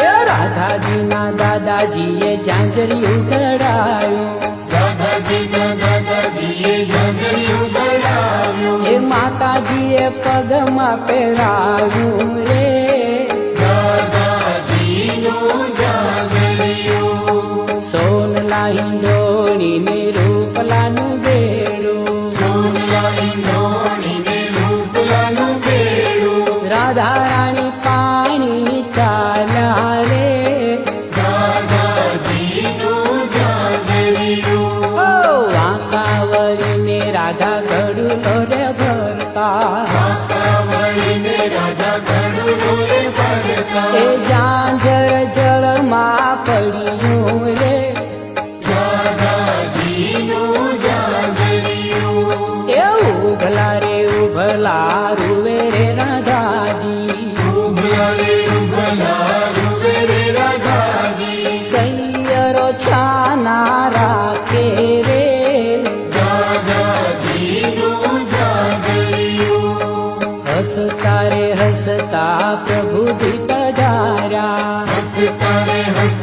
એ રાધાજીના દાદાજીએ ઝાંઝરિયું ઘડાયું, રાધાજીના દાદાજીએ ઝાંઝરિયું ઘડાયું, એ માતાજીએ પગમાં પહેરાવ્યું રે દાદાજીનું ઝાંઝરિયું. સોનલા હિંડોળીને રૂપલાનું બેડું, સોનલા હિંડોળીને રૂપલાનું બેડું, રાધા રાણી પાણી ચાલ્યા રે દાદાજીનું ઝાંઝરિયું. ઓ વાંકાવરીને રાધા ગડુલો રે ભરતા, વાંકાવળીને રાધા ઘડુલો રે ભરતા, એ ઝાંઝર જળમાં પડ્યું રે દાદાજીનું ઝાંઝરિયું. એ ઉભલા રે ઉભલા રૂવે રે રાધાજી, ઉભલા રે ઉભલા રૂવે રે રાધાજી, સૈયરો છાના રાખે રે દાદાજીનું ઝાંઝરિયું. હસતા રે હસતા પ્રભુજી પધાર્યા, હસતા રે હસતા